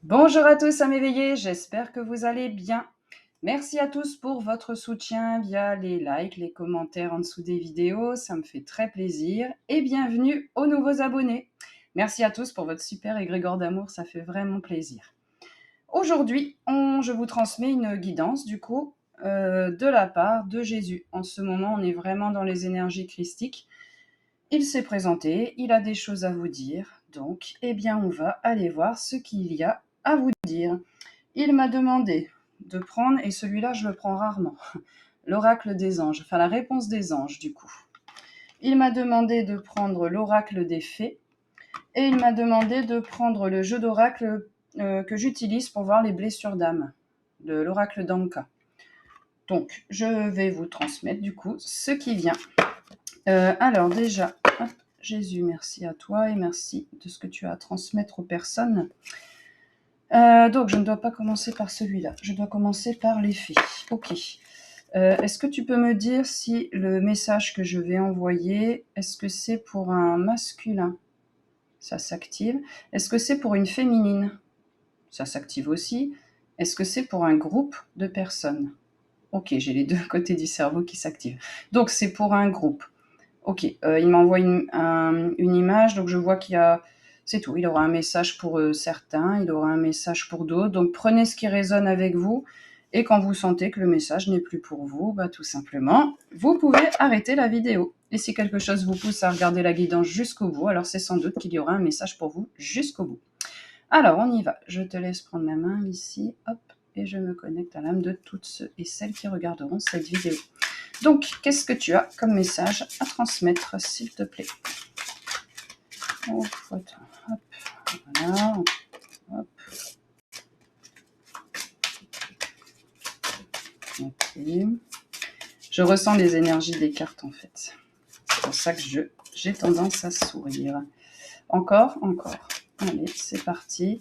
Bonjour à tous à m'éveiller, j'espère que vous allez bien. Merci à tous pour votre soutien via les likes, les commentaires en dessous des vidéos, ça me fait très plaisir. Et bienvenue aux nouveaux abonnés. Merci à tous pour votre super égrégore d'amour, ça fait vraiment plaisir. Aujourd'hui, je vous transmets une guidance du coup de la part de Jésus. En ce moment, on est vraiment dans les énergies christiques. Il s'est présenté, il a des choses à vous dire, donc eh bien on va aller voir ce qu'il y a à vous dire. Il m'a demandé de prendre, et celui-là je le prends rarement, l'oracle des anges, enfin la réponse des anges du coup. Il m'a demandé de prendre l'oracle des fées, et il m'a demandé de prendre le jeu d'oracle que j'utilise pour voir les blessures d'âme, l'oracle d'Anka. Donc je vais vous transmettre du coup ce qui vient. Alors déjà, Jésus, merci à toi et merci de ce que tu as à transmettre aux personnes. Donc, je ne dois pas commencer par celui-là. Je dois commencer par les fées. Ok. Est-ce que tu peux me dire si le message que je vais envoyer, est-ce que c'est pour un masculin? Ça s'active. Est-ce que c'est pour une féminine? Ça s'active aussi. Est-ce que c'est pour un groupe de personnes? Ok, j'ai les deux côtés du cerveau qui s'activent. Donc, c'est pour un groupe. Ok, il m'envoie une image, donc je vois qu'il y a... C'est tout, il aura un message pour certains, il aura un message pour d'autres. Donc prenez ce qui résonne avec vous, et quand vous sentez que le message n'est plus pour vous, bah, tout simplement, vous pouvez arrêter la vidéo. Et si quelque chose vous pousse à regarder la guidance jusqu'au bout, alors c'est sans doute qu'il y aura un message pour vous jusqu'au bout. Alors, on y va. Je te laisse prendre ma main ici, hop, et je me connecte à l'âme de toutes ceux et celles qui regarderont cette vidéo. Donc, qu'est-ce que tu as comme message à transmettre, s'il te plaît? Oh, attends, hop, voilà, hop. Ok. Je ressens les énergies des cartes, en fait. C'est pour ça que j'ai tendance à sourire. Encore. Allez, c'est parti.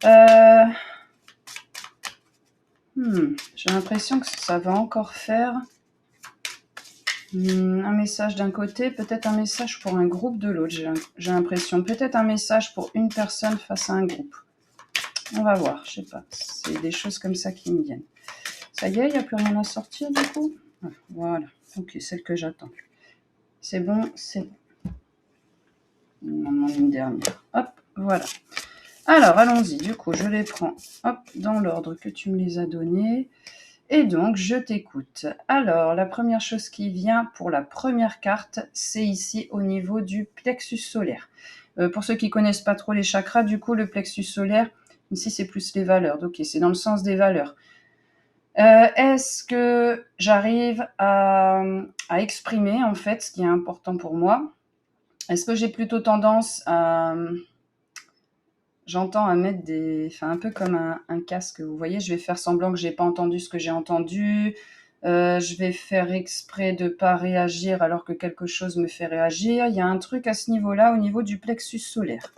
J'ai l'impression que ça va encore faire un message d'un côté, peut-être un message pour un groupe de l'autre, j'ai l'impression. Peut-être un message pour une personne face à un groupe. On va voir, je sais pas. C'est des choses comme ça qui me viennent. Ça y est, il n'y a plus rien à sortir du coup? Voilà, ok, celle que j'attends. C'est bon, c'est bon. Il m'en demande une dernière. Hop, voilà. Alors, allons-y. Du coup, je les prends hop, dans l'ordre que tu me les as donnés. Et donc, je t'écoute. Alors, la première chose qui vient pour la première carte, c'est ici au niveau du plexus solaire. Pour ceux qui ne connaissent pas trop les chakras, du coup, le plexus solaire, ici, c'est plus les valeurs. Ok, c'est dans le sens des valeurs. Est-ce que j'arrive à exprimer, en fait, ce qui est important pour moi? Est-ce que j'ai plutôt tendance à... J'entends à mettre un peu comme un casque. Vous voyez, je vais faire semblant que j'ai pas entendu ce que j'ai entendu. Je vais faire exprès de pas réagir alors que quelque chose me fait réagir. Il y a un truc à ce niveau-là, au niveau du plexus solaire.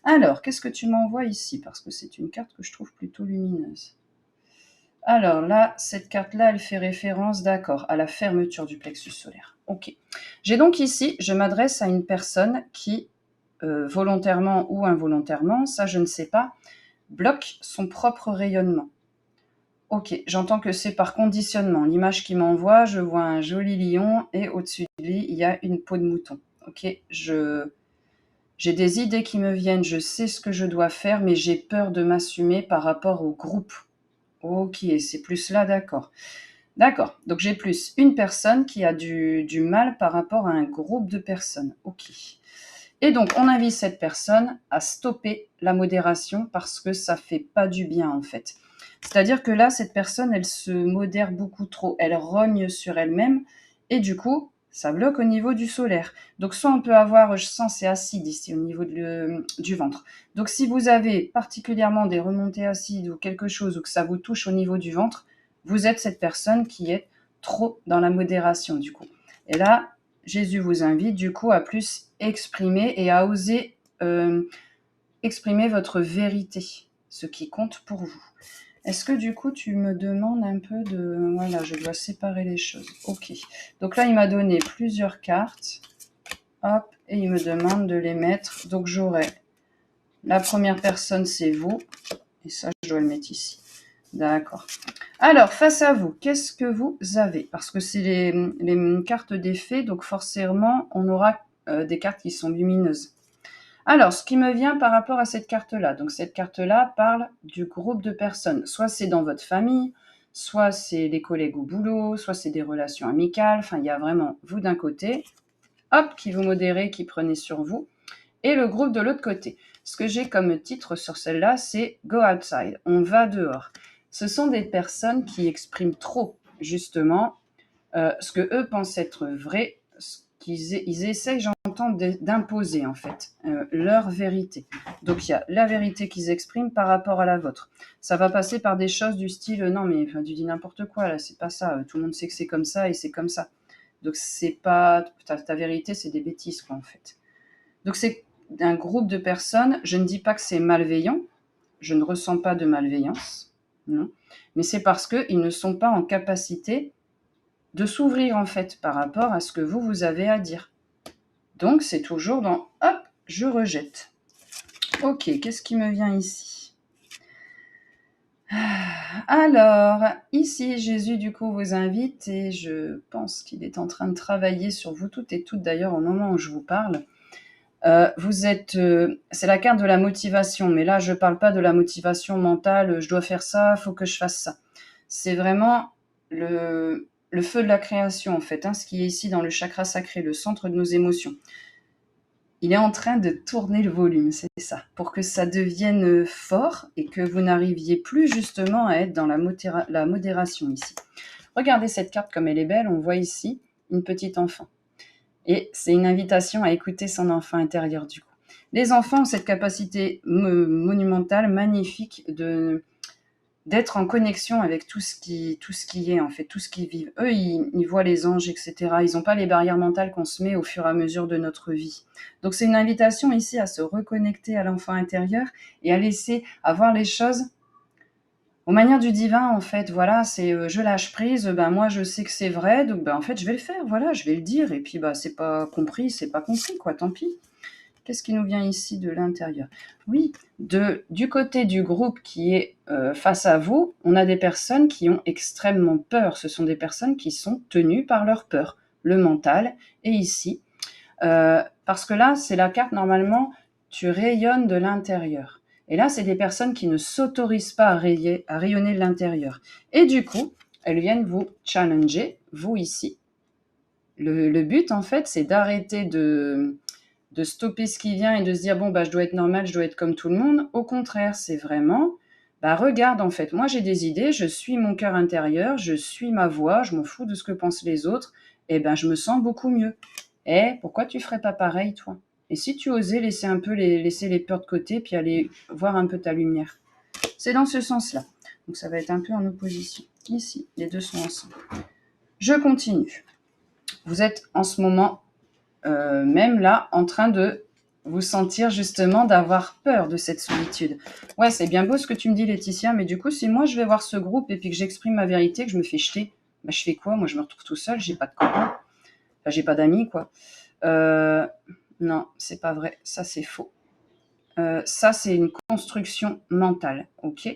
Alors, qu'est-ce que tu m'envoies ici? Parce que c'est une carte que je trouve plutôt lumineuse. Alors là, cette carte-là, elle fait référence, d'accord, à la fermeture du plexus solaire. Ok. J'ai donc ici, je m'adresse à une personne qui volontairement ou involontairement, ça je ne sais pas, bloque son propre rayonnement. Ok, j'entends que c'est par conditionnement. L'image qui m'envoie, je vois un joli lion et au-dessus de lui, il y a une peau de mouton. Ok, j'ai des idées qui me viennent, je sais ce que je dois faire, mais j'ai peur de m'assumer par rapport au groupe. Ok, c'est plus là, d'accord. D'accord, donc j'ai plus une personne qui a du mal par rapport à un groupe de personnes. Ok. Et donc, on invite cette personne à stopper la modération parce que ça fait pas du bien, en fait. C'est-à-dire que là, cette personne, elle se modère beaucoup trop. Elle rogne sur elle-même et du coup, ça bloque au niveau du solaire. Donc, soit on peut avoir, je sens, c'est acide ici au niveau du ventre. Donc, si vous avez particulièrement des remontées acides ou quelque chose ou que ça vous touche au niveau du ventre, vous êtes cette personne qui est trop dans la modération, du coup. Et là, Jésus vous invite du coup à plus exprimer et à oser exprimer votre vérité, ce qui compte pour vous. Est-ce que du coup tu me demandes un peu de... Voilà, je dois séparer les choses. Ok. Donc là, il m'a donné plusieurs cartes. Hop, et il me demande de les mettre. Donc j'aurai La première personne, c'est vous. Et ça, je dois le mettre ici. D'accord. Alors, face à vous, qu'est-ce que vous avez? Parce que c'est les cartes des fées, donc forcément, on aura des cartes qui sont lumineuses. Alors, ce qui me vient par rapport à cette carte-là, donc cette carte-là parle du groupe de personnes. Soit c'est dans votre famille, soit c'est les collègues au boulot, soit c'est des relations amicales. Enfin, il y a vraiment vous d'un côté, hop, qui vous modérez, qui prenez sur vous, et le groupe de l'autre côté. Ce que j'ai comme titre sur celle-là, c'est Go Outside, on va dehors. Ce sont des personnes qui expriment trop, justement, ce que eux pensent être vrai, ce ils essayent, j'entends, d'imposer, en fait, leur vérité. Donc, il y a la vérité qu'ils expriment par rapport à la vôtre. Ça va passer par des choses du style, non, mais enfin, tu dis n'importe quoi, là, c'est pas ça. Tout le monde sait que c'est comme ça et c'est comme ça. Donc, c'est pas ta vérité, c'est des bêtises, quoi, en fait. Donc, c'est un groupe de personnes. Je ne dis pas que c'est malveillant. Je ne ressens pas de malveillance, non. Mais c'est parce qu'ils ne sont pas en capacité de s'ouvrir, en fait, par rapport à ce que vous avez à dire. Donc, c'est toujours dans « hop, je rejette ». Ok, qu'est-ce qui me vient ici? Alors, ici, Jésus, du coup, vous invite, et je pense qu'il est en train de travailler sur vous toutes et toutes, d'ailleurs, au moment où je vous parle. Vous êtes, c'est la carte de la motivation, mais là, je ne parle pas de la motivation mentale, je dois faire ça, il faut que je fasse ça. C'est vraiment le feu de la création, en fait, ce qui est ici dans le chakra sacré, le centre de nos émotions. Il est en train de tourner le volume, c'est ça, pour que ça devienne fort et que vous n'arriviez plus justement à être dans la modération ici. Regardez cette carte comme elle est belle, on voit ici une petite enfant. Et c'est une invitation à écouter son enfant intérieur du coup. Les enfants ont cette capacité monumentale, magnifique, d'être en connexion avec tout ce qui est, en fait, tout ce qu'ils vivent. Eux, ils voient les anges, etc. Ils n'ont pas les barrières mentales qu'on se met au fur et à mesure de notre vie. Donc, c'est une invitation ici à se reconnecter à l'enfant intérieur et à laisser, à voir les choses aux manières du divin, en fait. Voilà, c'est je lâche prise, moi, je sais que c'est vrai, donc en fait, je vais le faire, voilà, je vais le dire, et puis c'est pas compris, quoi, tant pis. Qu'est-ce qui nous vient ici de l'intérieur? Oui, du côté du groupe qui est face à vous, on a des personnes qui ont extrêmement peur. Ce sont des personnes qui sont tenues par leur peur, le mental. Et ici, parce que là, c'est la carte, normalement, tu rayonnes de l'intérieur. Et là, c'est des personnes qui ne s'autorisent pas à rayonner de l'intérieur. Et du coup, elles viennent vous challenger, vous ici. Le but, en fait, c'est d'arrêter de stopper ce qui vient et de se dire bon je dois être normal, je dois être comme tout le monde. Au contraire, c'est vraiment regarde, en fait, moi j'ai des idées, je suis mon cœur intérieur, je suis ma voix, je m'en fous de ce que pensent les autres, et je me sens beaucoup mieux. Et pourquoi tu ferais pas pareil, toi? Et si tu osais laisser les peurs de côté puis aller voir un peu ta lumière? C'est dans ce sens-là. Donc ça va être un peu en opposition. Ici, les deux sont ensemble. Je continue. Vous êtes en ce moment même là, en train de vous sentir justement d'avoir peur de cette solitude. Ouais, c'est bien beau ce que tu me dis, Laetitia, mais du coup, si moi je vais voir ce groupe et puis que j'exprime ma vérité, que je me fais jeter, je fais quoi? Moi, je me retrouve tout seul, j'ai pas de copains, enfin, j'ai pas d'amis, quoi. Non, c'est pas vrai, ça c'est faux. Ça, c'est une construction mentale, ok?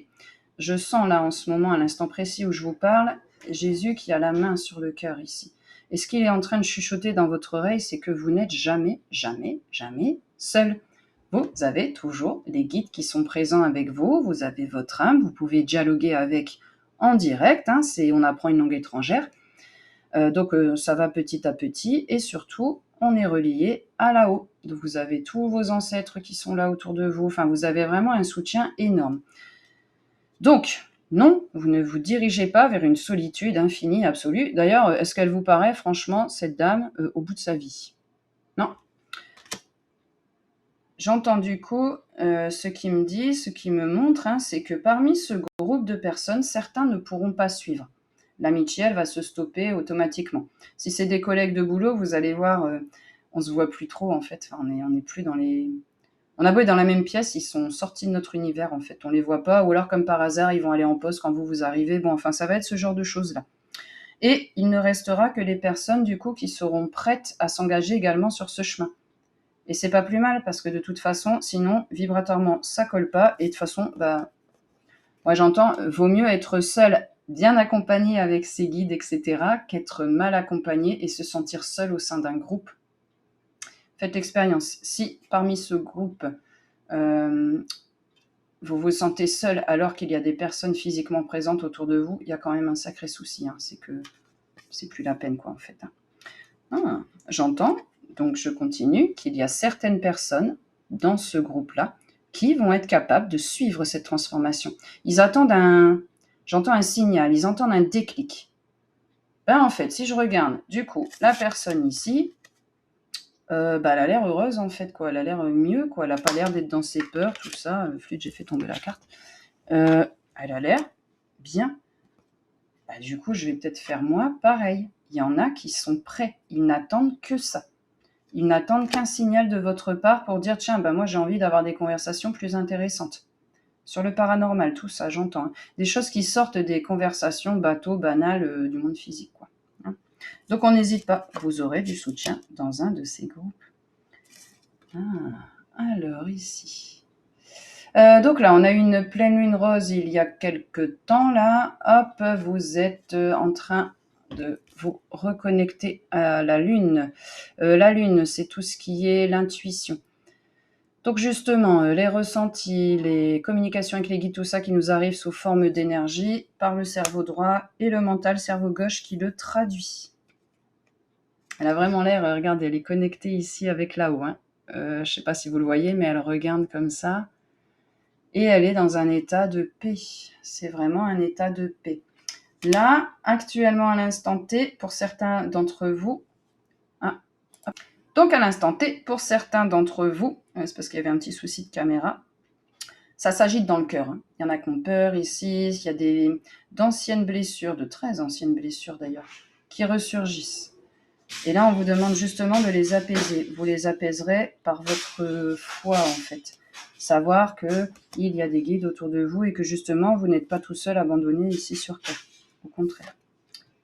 Je sens là, en ce moment, à l'instant précis où je vous parle, Jésus qui a la main sur le cœur ici. Et ce qu'il est en train de chuchoter dans votre oreille, c'est que vous n'êtes jamais, jamais, jamais seul. Vous avez toujours des guides qui sont présents avec vous, vous avez votre âme, vous pouvez dialoguer avec en direct, on apprend une langue étrangère. Donc ça va petit à petit, et surtout, on est relié à là-haut. Donc vous avez tous vos ancêtres qui sont là autour de vous, enfin vous avez vraiment un soutien énorme. Donc, non, vous ne vous dirigez pas vers une solitude infinie, absolue. D'ailleurs, est-ce qu'elle vous paraît, franchement, cette dame, au bout de sa vie? Non. J'entends du coup ce qui me montre, c'est que parmi ce groupe de personnes, certains ne pourront pas suivre. L'amitié, elle va se stopper automatiquement. Si c'est des collègues de boulot, vous allez voir, on se voit plus trop, en fait. Enfin, on n'est plus dans les... On a beau être dans la même pièce, ils sont sortis de notre univers, en fait. On les voit pas, ou alors comme par hasard, ils vont aller en poste quand vous arrivez. Bon, enfin, ça va être ce genre de choses-là. Et il ne restera que les personnes, du coup, qui seront prêtes à s'engager également sur ce chemin. Et c'est pas plus mal, parce que de toute façon, sinon, vibratoirement, ça colle pas. Et de toute façon, moi j'entends, vaut mieux être seul, bien accompagné avec ses guides, etc., qu'être mal accompagné et se sentir seul au sein d'un groupe. Faites l'expérience. Si parmi ce groupe, vous vous sentez seul alors qu'il y a des personnes physiquement présentes autour de vous, il y a quand même un sacré souci. C'est que c'est plus la peine, quoi, en fait. J'entends, donc je continue, qu'il y a certaines personnes dans ce groupe-là qui vont être capables de suivre cette transformation. Ils attendent j'entends un signal, ils entendent un déclic. En fait, si je regarde, du coup, la personne ici, elle a l'air heureuse, en fait, quoi. Elle a l'air mieux, quoi. Elle n'a pas l'air d'être dans ses peurs, tout ça. Flûte, j'ai fait tomber la carte. Elle a l'air bien. Du coup, je vais peut-être faire moi pareil. Il y en a qui sont prêts. Ils n'attendent que ça. Ils n'attendent qu'un signal de votre part pour dire « Tiens, moi j'ai envie d'avoir des conversations plus intéressantes. » Sur le paranormal, tout ça, j'entends. Des choses qui sortent des conversations bateaux, banales du monde physique, quoi. Donc on n'hésite pas, vous aurez du soutien dans un de ces groupes. Alors ici. Donc là, on a eu une pleine lune rose il y a quelques temps, là. Hop, vous êtes en train de vous reconnecter à la lune. La lune, c'est tout ce qui est l'intuition. Donc justement, les ressentis, les communications avec les guides, tout ça qui nous arrive sous forme d'énergie par le cerveau droit et le mental, cerveau gauche qui le traduit. Elle a vraiment l'air, regardez, elle est connectée ici avec là-haut. Je ne sais pas si vous le voyez, mais elle regarde comme ça. Et elle est dans un état de paix. C'est vraiment un état de paix. Là, actuellement, à l'instant T, pour certains d'entre vous... Donc, à l'instant T, pour certains d'entre vous, c'est parce qu'il y avait un petit souci de caméra, ça s'agite dans le cœur. Il y en a qui ont peur ici, il y a d'anciennes blessures, de très anciennes blessures d'ailleurs, qui ressurgissent. Et là, on vous demande justement de les apaiser. Vous les apaiserez par votre foi, en fait. Savoir qu'il y a des guides autour de vous et que justement, vous n'êtes pas tout seul abandonné ici sur Terre. Au contraire,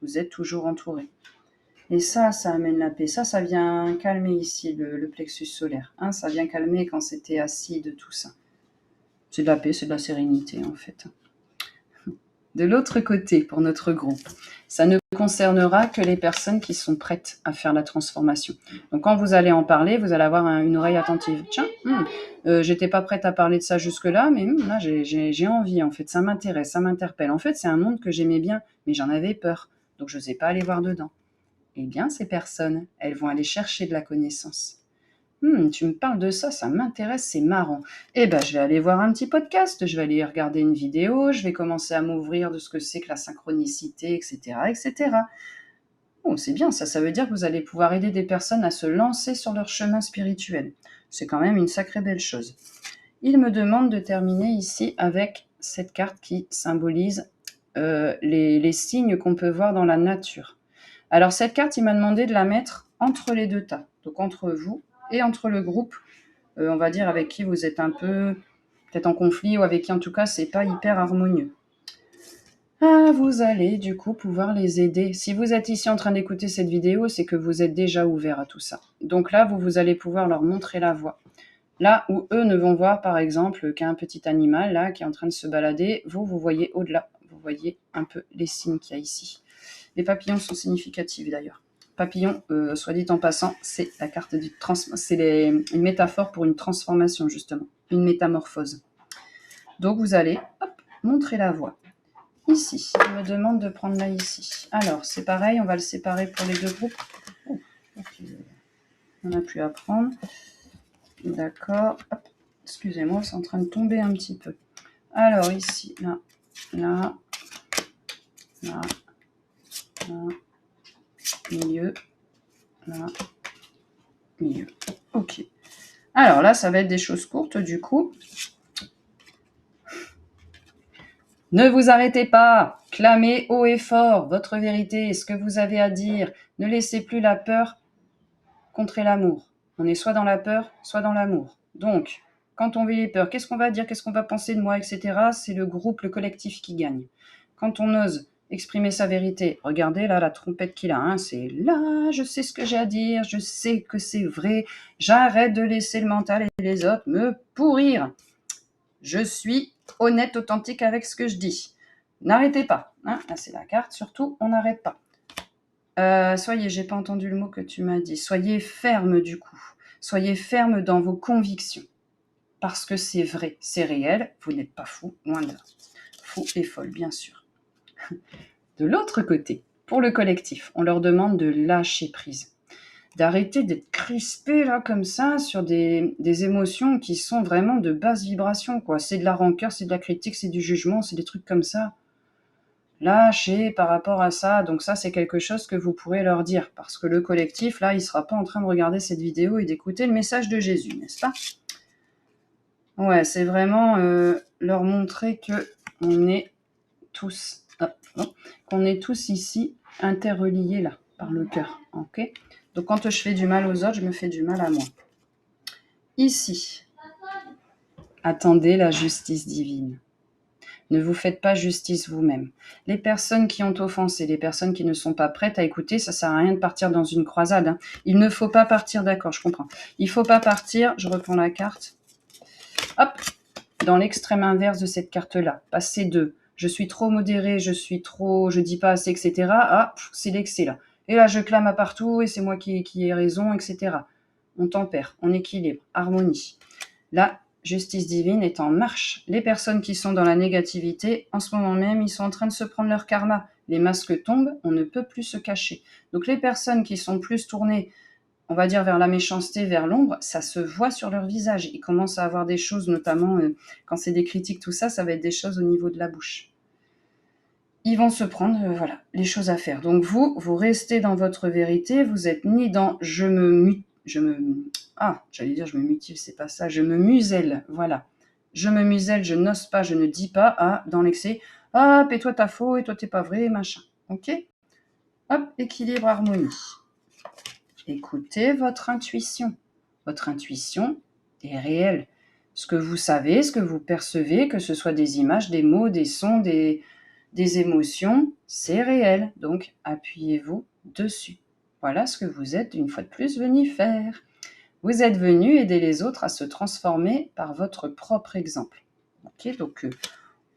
vous êtes toujours entouré. Et ça amène la paix. Ça vient calmer ici le plexus solaire. Ça vient calmer quand c'était acide, tout ça. C'est de la paix, c'est de la sérénité, en fait. De l'autre côté, pour notre groupe, ça ne concernera que les personnes qui sont prêtes à faire la transformation. Donc, quand vous allez en parler, vous allez avoir une oreille attentive. Tiens, j'étais pas prête à parler de ça jusque-là, mais là, j'ai envie, en fait. Ça m'intéresse, ça m'interpelle. En fait, c'est un monde que j'aimais bien, mais j'en avais peur. Donc, je n'osais pas aller voir dedans. Eh bien, ces personnes, elles vont aller chercher de la connaissance. Tu me parles de ça, ça m'intéresse, c'est marrant. Je vais aller voir un petit podcast, je vais aller regarder une vidéo, je vais commencer à m'ouvrir de ce que c'est que la synchronicité, etc., etc. C'est bien, ça veut dire que vous allez pouvoir aider des personnes à se lancer sur leur chemin spirituel. C'est quand même une sacrée belle chose. Il me demande de terminer ici avec cette carte qui symbolise les signes qu'on peut voir dans la nature. Alors cette carte, il m'a demandé de la mettre entre les deux tas, donc entre vous et entre le groupe, on va dire, avec qui vous êtes un peu peut-être en conflit ou avec qui en tout cas c'est pas hyper harmonieux. Vous allez du coup pouvoir les aider. Si vous êtes ici en train d'écouter cette vidéo, c'est que vous êtes déjà ouvert à tout ça. Donc là, vous allez pouvoir leur montrer la voie. Là où eux ne vont voir par exemple qu'un petit animal là qui est en train de se balader, vous voyez au-delà, vous voyez un peu les signes qu'il y a ici. Les papillons sont significatifs d'ailleurs. Papillon, soit dit en passant, c'est la carte du une métaphore pour une transformation justement, une métamorphose. Donc vous allez montrer la voie. Ici, il me demande de prendre là ici. Alors c'est pareil, on va le séparer pour les deux groupes. On n'a plus à prendre. D'accord. Excusez-moi, c'est en train de tomber un petit peu. Alors ici, là, là, là, là, milieu, là, milieu. Ok. Alors là, ça va être des choses courtes du coup. Ne vous arrêtez pas, clamez haut et fort votre vérité, ce que vous avez à dire. Ne laissez plus la peur contrer l'amour. On est soit dans la peur, soit dans l'amour. Donc, quand on vit les peurs, qu'est-ce qu'on va dire, qu'est-ce qu'on va penser de moi, etc. C'est le groupe, le collectif qui gagne. Quand on ose exprimer sa vérité. Regardez là la trompette qu'il a, hein, c'est là, je sais ce que j'ai à dire, je sais que c'est vrai, j'arrête de laisser le mental et les autres me pourrir. Je suis honnête, authentique avec ce que je dis. N'arrêtez pas, hein, là c'est la carte, surtout on n'arrête pas. Soyez, j'ai pas entendu le mot que tu m'as dit, soyez ferme du coup, soyez ferme dans vos convictions, parce que c'est vrai, c'est réel, vous n'êtes pas fou, loin de là. Fou et folle, bien sûr. De l'autre côté, pour le collectif, on leur demande de lâcher prise, d'arrêter d'être crispés là comme ça sur des émotions qui sont vraiment de basse vibration, quoi. C'est de la rancœur, c'est de la critique, c'est du jugement, c'est des trucs comme ça. Lâchez par rapport à ça. Donc ça, c'est quelque chose que vous pourrez leur dire, parce que le collectif, là, il sera pas en train de regarder cette vidéo et d'écouter le message de Jésus, n'est-ce pas? Ouais, c'est vraiment leur montrer que on est tous, qu'on est tous ici interreliés là, par le cœur, ok? Donc quand je fais du mal aux autres, je me fais du mal à moi. Ici, attendez la justice divine. Ne vous faites pas justice vous-même. Les personnes qui ont offensé, les personnes qui ne sont pas prêtes à écouter, ça sert à rien de partir dans une croisade, hein. Il ne faut pas partir, d'accord, je comprends. Il faut pas partir, je reprends la carte, hop, dans l'extrême inverse de cette carte-là. Passer de je suis trop modéré, je dis pas assez, etc. à c'est l'excès là. Et là, je clame à partout et c'est moi qui ai raison, etc. On tempère, on équilibre, harmonie. La justice divine est en marche. Les personnes qui sont dans la négativité, en ce moment même, ils sont en train de se prendre leur karma. Les masques tombent, on ne peut plus se cacher. Donc les personnes qui sont plus tournées, on va dire, vers la méchanceté, vers l'ombre, ça se voit sur leur visage. Ils commencent à avoir des choses, notamment quand c'est des critiques, tout ça, ça va être des choses au niveau de la bouche. Ils vont se prendre, voilà, les choses à faire. Donc vous restez dans votre vérité, vous êtes ni dans je me mutile, c'est pas ça, je me muselle, voilà. Je me muselle, je n'ose pas, je ne dis pas, dans l'excès, et toi t'as faux, et toi t'es pas vrai, machin. Ok? Hop, équilibre, harmonie. Écoutez votre intuition. Votre intuition est réelle. Ce que vous savez, ce que vous percevez, que ce soit des images, des mots, des sons, des émotions, c'est réel. Donc, appuyez-vous dessus. Voilà ce que vous êtes, une fois de plus, venu faire. Vous êtes venu aider les autres à se transformer par votre propre exemple. Ok, donc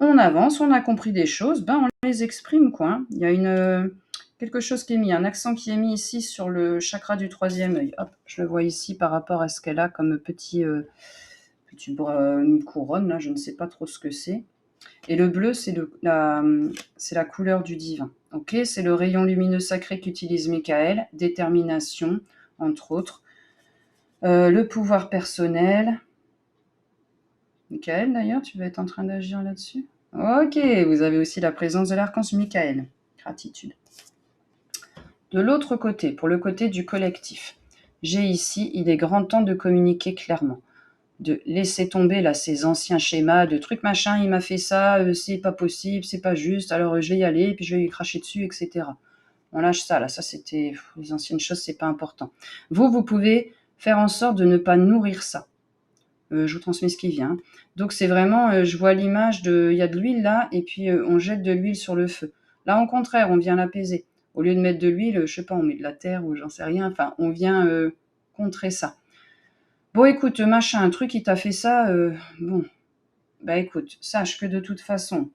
on avance, on a compris des choses, on les exprime, quoi, hein. Il y a quelque chose qui est mis, un accent qui est mis ici sur le chakra du troisième œil. Hop, je le vois ici par rapport à ce qu'elle a comme une couronne, là, je ne sais pas trop ce que c'est. Et le bleu, c'est la couleur du divin. Ok, c'est le rayon lumineux sacré qu'utilise Michael, détermination, entre autres. Le pouvoir personnel. Michael, d'ailleurs, tu vas être en train d'agir là-dessus? Ok, vous avez aussi la présence de l'archange Michael. Gratitude. De l'autre côté, pour le côté du collectif, j'ai ici, il est grand temps de communiquer clairement, de laisser tomber là ces anciens schémas de trucs machin, il m'a fait ça, c'est pas possible, c'est pas juste, alors je vais y aller, puis je vais lui cracher dessus, etc. On lâche ça, là, ça c'était les anciennes choses, c'est pas important. Vous pouvez faire en sorte de ne pas nourrir ça. Je vous transmets ce qui vient. Donc c'est vraiment, je vois l'image il y a de l'huile là, et puis on jette de l'huile sur le feu. Là, au contraire, on vient l'apaiser. Au lieu de mettre de l'huile, je sais pas, on met de la terre ou j'en sais rien. Enfin, on vient contrer ça. Bon, écoute, machin, un truc qui t'a fait ça, bon, écoute, sache que de toute façon,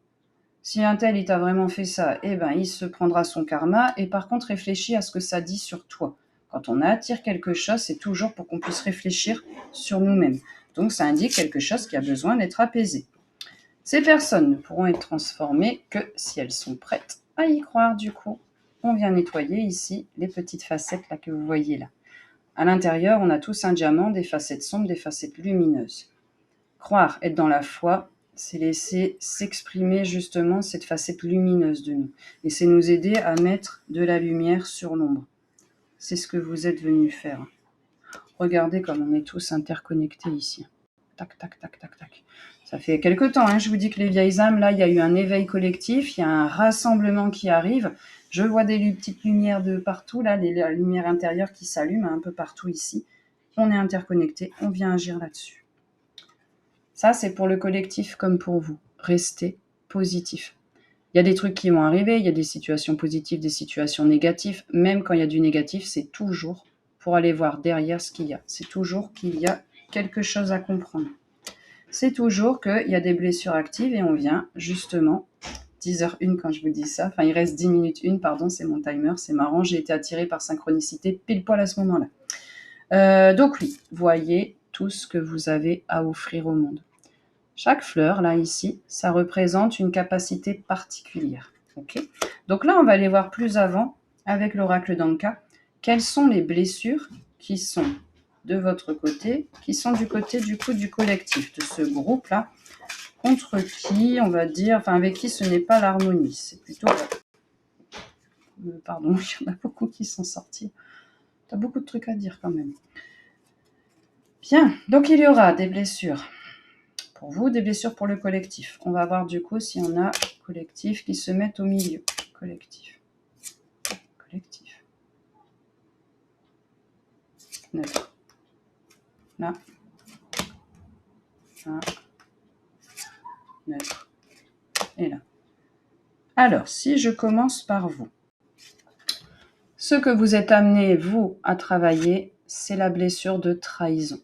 si un tel il t'a vraiment fait ça, il se prendra son karma. Et par contre, réfléchis à ce que ça dit sur toi. Quand on attire quelque chose, c'est toujours pour qu'on puisse réfléchir sur nous-mêmes. Donc ça indique quelque chose qui a besoin d'être apaisé. Ces personnes ne pourront être transformées que si elles sont prêtes à y croire. Du coup, on vient nettoyer ici les petites facettes là que vous voyez là. À l'intérieur, on a tous un diamant, des facettes sombres, des facettes lumineuses. Croire, être dans la foi, c'est laisser s'exprimer justement cette facette lumineuse de nous. Et c'est nous aider à mettre de la lumière sur l'ombre. C'est ce que vous êtes venus faire. Regardez comme on est tous interconnectés ici. Tac, tac, tac, tac, tac. Ça fait quelque temps, hein, je vous dis que les vieilles âmes, là, il y a eu un éveil collectif, il y a un rassemblement qui arrive. Je vois des petites lumières de partout, là, la lumière intérieure qui s'allume un peu partout ici. On est interconnectés, on vient agir là-dessus. Ça, c'est pour le collectif comme pour vous. Restez positif. Il y a des trucs qui vont arriver, il y a des situations positives, des situations négatives. Même quand il y a du négatif, c'est toujours pour aller voir derrière ce qu'il y a. C'est toujours qu'il y a quelque chose à comprendre. C'est toujours qu'il y a des blessures actives et on vient justement 10h01 quand je vous dis ça. Enfin, il reste 10 minutes 1, pardon, c'est mon timer, c'est marrant. J'ai été attirée par synchronicité pile poil à ce moment-là. Donc oui, voyez tout ce que vous avez à offrir au monde. Chaque fleur, là, ici, ça représente une capacité particulière. Okay, donc là, on va aller voir plus avant, avec l'oracle d'Anka, quelles sont les blessures qui sont de votre côté, qui sont du côté du coup du collectif, de ce groupe-là, contre qui, on va dire, enfin avec qui ce n'est pas l'harmonie. C'est plutôt... pardon, il y en a beaucoup qui sont sortis. Tu as beaucoup de trucs à dire quand même. Bien, donc il y aura des blessures pour vous, des blessures pour le collectif. On va voir du coup si on a collectif qui se met au milieu. Collectif. Collectif. Neutre. Là. Là. Neutre. Et là. Alors, si je commence par vous, ce que vous êtes amené, vous, à travailler, c'est la blessure de trahison.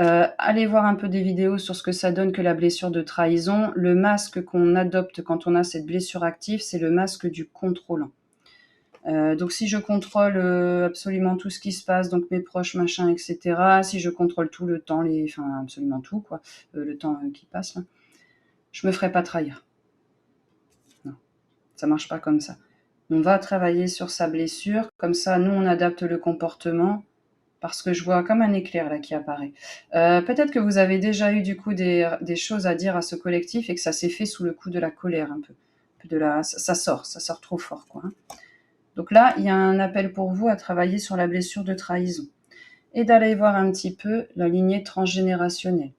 Allez voir un peu des vidéos sur ce que ça donne que la blessure de trahison. Le masque qu'on adopte quand on a cette blessure active, c'est le masque du contrôlant. Donc si je contrôle absolument tout ce qui se passe, donc mes proches, machin, etc., si je contrôle tout le temps, enfin absolument tout, quoi, le temps qui passe, là, je me ferai pas trahir. Non, ça marche pas comme ça. On va travailler sur sa blessure, comme ça, nous, on adapte le comportement, parce que je vois comme un éclair là qui apparaît. Peut-être que vous avez déjà eu du coup des choses à dire à ce collectif et que ça s'est fait sous le coup de la colère un peu. Ça sort trop fort, quoi. Hein. Donc là, il y a un appel pour vous à travailler sur la blessure de trahison et d'aller voir un petit peu la lignée transgénérationnelle.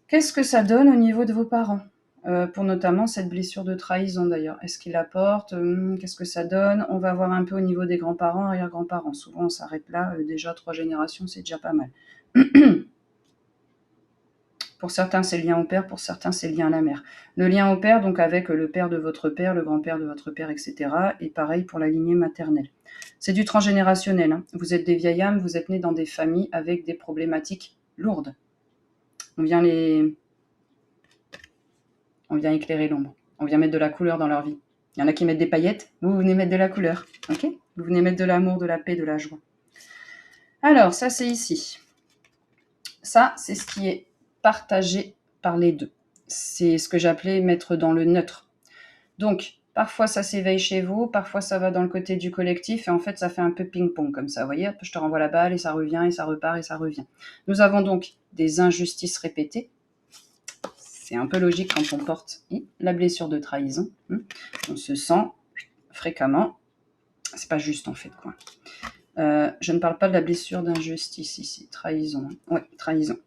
Qu'est-ce que ça donne au niveau de vos parents pour notamment cette blessure de trahison d'ailleurs. Est-ce qu'il apporte qu'est-ce que ça donne? On va voir un peu au niveau des grands-parents, arrière-grands-parents. Souvent, on s'arrête là. Déjà, 3 générations, c'est déjà pas mal. Pour certains, c'est le lien au père. Pour certains, c'est le lien à la mère. Le lien au père, donc avec le père de votre père, le grand-père de votre père, etc. Et pareil pour la lignée maternelle. C'est du transgénérationnel. Hein. Vous êtes des vieilles âmes, vous êtes nés dans des familles avec des problématiques lourdes. On vient éclairer l'ombre. On vient mettre de la couleur dans leur vie. Il y en a qui mettent des paillettes, vous venez mettre de la couleur. Ok? Vous venez mettre de l'amour, de la paix, de la joie. Alors, ça c'est ici. Ça, c'est ce qui est partagé par les deux. C'est ce que j'appelais mettre dans le neutre. Donc, parfois ça s'éveille chez vous, parfois ça va dans le côté du collectif, et en fait ça fait un peu ping-pong comme ça. Vous voyez, je te renvoie la balle et ça revient, et ça repart, et ça revient. Nous avons donc des injustices répétées. C'est un peu logique quand on porte la blessure de trahison. On se sent fréquemment. C'est pas juste en fait, quoi. Je ne parle pas de la blessure d'injustice ici. Trahison. Ouais, trahison.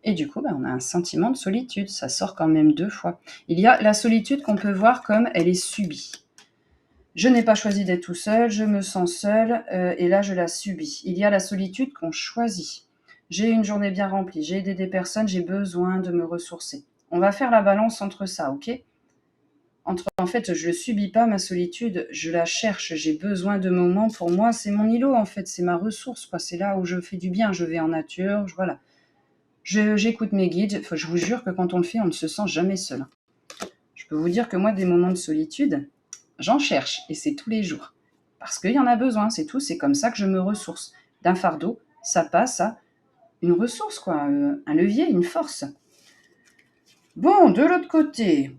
Et du coup, on a un sentiment de solitude. Ça sort quand même 2 fois. Il y a la solitude qu'on peut voir comme elle est subie. Je n'ai pas choisi d'être tout seul, je me sens seule, et là je la subis. Il y a la solitude qu'on choisit. J'ai une journée bien remplie, j'ai aidé des personnes, j'ai besoin de me ressourcer. On va faire la balance entre ça, ok? En fait, je ne subis pas ma solitude, je la cherche, j'ai besoin de moments. Pour moi, c'est mon îlot, en fait, c'est ma ressource, quoi. C'est là où je fais du bien, je vais en nature, voilà. J'écoute mes guides, je vous jure que quand on le fait, on ne se sent jamais seul. Je peux vous dire que moi, des moments de solitude, j'en cherche, et c'est tous les jours. Parce qu'il y en a besoin, c'est tout, c'est comme ça que je me ressource. D'un fardeau, ça passe à une ressource, quoi, un levier, une force. Bon, de l'autre côté,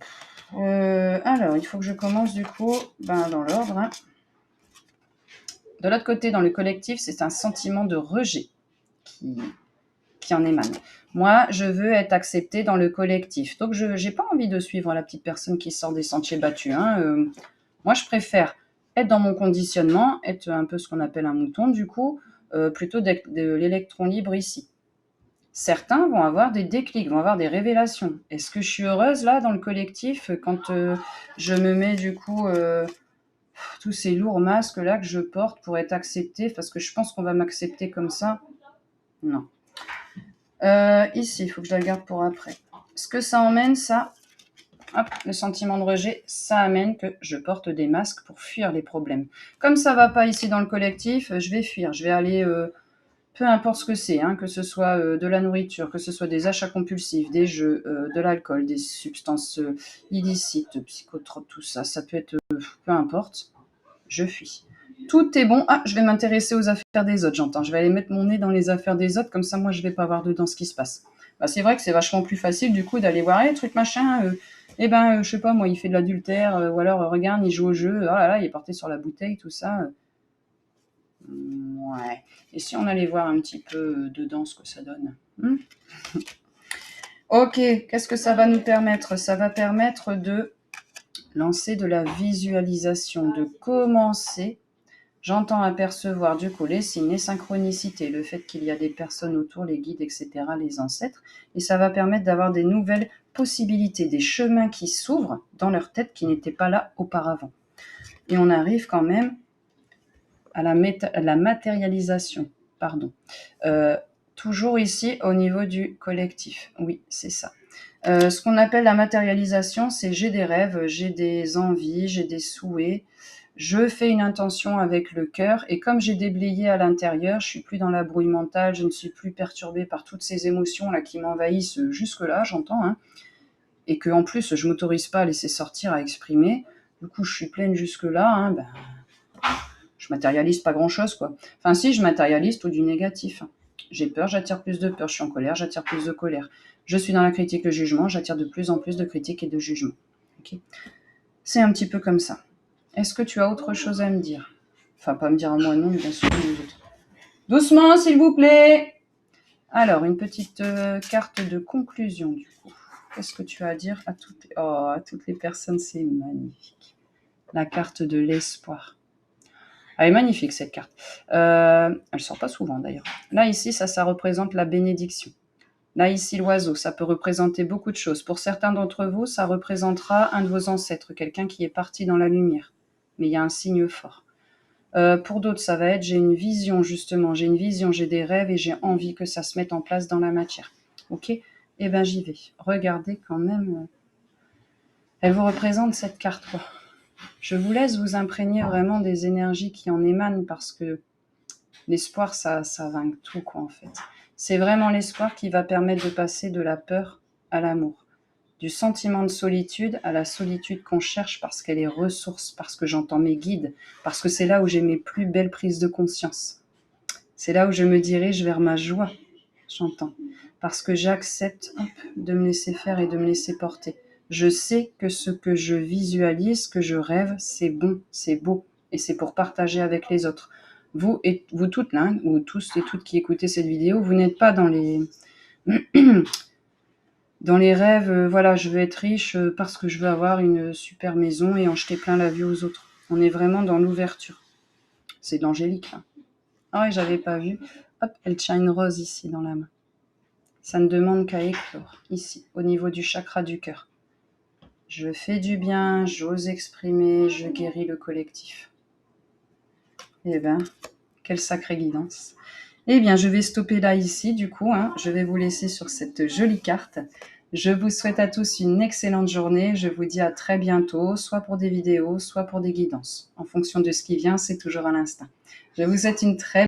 alors, il faut que je commence du coup dans l'ordre. Hein. De l'autre côté, dans le collectif, c'est un sentiment de rejet qui en émane. Moi, je veux être acceptée dans le collectif. Donc, je n'ai pas envie de suivre la petite personne qui sort des sentiers battus. Hein. Moi, je préfère être dans mon conditionnement, être un peu ce qu'on appelle un mouton, du coup, plutôt d'être de l'électron libre ici. Certains vont avoir des déclics, vont avoir des révélations. Est-ce que je suis heureuse là dans le collectif quand je me mets du coup tous ces lourds masques là que je porte pour être acceptée parce que je pense qu'on va m'accepter comme ça? Non. Ici, il faut que je la garde pour après. Ce que ça emmène, ça, Hop, le sentiment de rejet, ça amène que je porte des masques pour fuir les problèmes. Comme ça va pas ici dans le collectif, je vais fuir. Je vais aller, peu importe ce que c'est, hein, que ce soit de la nourriture, que ce soit des achats compulsifs, des jeux, de l'alcool, des substances illicites, psychotropes, tout ça. Ça peut être, peu importe, je fuis. Tout est bon. Ah, je vais m'intéresser aux affaires des autres, j'entends. Je vais aller mettre mon nez dans les affaires des autres, comme ça, moi, je vais pas voir dedans ce qui se passe. Bah, c'est vrai que c'est vachement plus facile, du coup, d'aller voir, truc machin, je sais pas, moi, il fait de l'adultère, ou alors, regarde, il joue au jeu, oh là là, il est porté sur la bouteille, tout ça. Ouais. Et si on allait voir un petit peu dedans ce que ça donne. Ok, qu'est-ce que ça va nous permettre? Ça va permettre de lancer de la visualisation, de commencer. J'entends apercevoir du coup les signes, les synchronicités, le fait qu'il y a des personnes autour, les guides, etc., les ancêtres, et ça va permettre d'avoir des nouvelles possibilités, des chemins qui s'ouvrent dans leur tête qui n'étaient pas là auparavant. Et on arrive quand même à la matérialisation, pardon. Toujours ici au niveau du collectif. Oui, c'est ça. Ce qu'on appelle la matérialisation, c'est j'ai des rêves, j'ai des envies, j'ai des souhaits. Je fais une intention avec le cœur et comme j'ai déblayé à l'intérieur, je suis plus dans la brouille mentale, je ne suis plus perturbée par toutes ces émotions là qui m'envahissent jusque-là, j'entends, hein, et que en plus je m'autorise pas à laisser sortir, à exprimer. Du coup, je suis pleine jusque-là, hein, je matérialise pas grand-chose, quoi. Enfin, si, je matérialise tout du négatif. J'ai peur, j'attire plus de peur. Je suis en colère, j'attire plus de colère. Je suis dans la critique, le jugement, j'attire de plus en plus de critiques et de jugement. Okay, c'est un petit peu comme ça. Est-ce que tu as autre chose à me dire? Enfin, pas me dire à moi non, mais bien sûr aux autres. Doucement, s'il vous plaît. Alors, une petite carte de conclusion, du coup. Qu'est-ce que tu as à dire à toutes les personnes? C'est magnifique. La carte de l'espoir. Elle est magnifique, cette carte. Elle sort pas souvent, d'ailleurs. Là, ici, ça représente la bénédiction. Là, ici, l'oiseau, ça peut représenter beaucoup de choses. Pour certains d'entre vous, ça représentera un de vos ancêtres, quelqu'un qui est parti dans la lumière. Mais il y a un signe fort. Pour d'autres, ça va être, j'ai une vision, justement. J'ai une vision, j'ai des rêves et j'ai envie que ça se mette en place dans la matière. Ok? Eh bien, j'y vais. Regardez quand même. Elle vous représente cette carte, quoi. Je vous laisse vous imprégner vraiment des énergies qui en émanent parce que l'espoir, ça vainc tout, quoi, en fait. C'est vraiment l'espoir qui va permettre de passer de la peur à l'amour, du sentiment de solitude à la solitude qu'on cherche parce qu'elle est ressource, parce que j'entends mes guides, parce que c'est là où j'ai mes plus belles prises de conscience. C'est là où je me dirige vers ma joie, j'entends, parce que j'accepte de me laisser faire et de me laisser porter. Je sais que ce que je visualise, que je rêve, c'est bon, c'est beau, et c'est pour partager avec les autres. Vous toutes là, ou tous et toutes qui écoutez cette vidéo, vous n'êtes pas dans les dans les rêves, voilà, je veux être riche parce que je veux avoir une super maison et en jeter plein la vue aux autres. On est vraiment dans l'ouverture. C'est de l'angélique, là. Ah oui, j'avais pas vu. Hop, elle tient une rose ici dans la main. Ça ne demande qu'à éclore, ici, au niveau du chakra du cœur. Je fais du bien, j'ose exprimer, je guéris le collectif. Eh bien, quelle sacrée guidance. Eh bien, je vais stopper là ici, du coup. Je vais vous laisser sur cette jolie carte. Je vous souhaite à tous une excellente journée. Je vous dis à très bientôt, soit pour des vidéos, soit pour des guidances. En fonction de ce qui vient, c'est toujours à l'instant. Je vous souhaite une très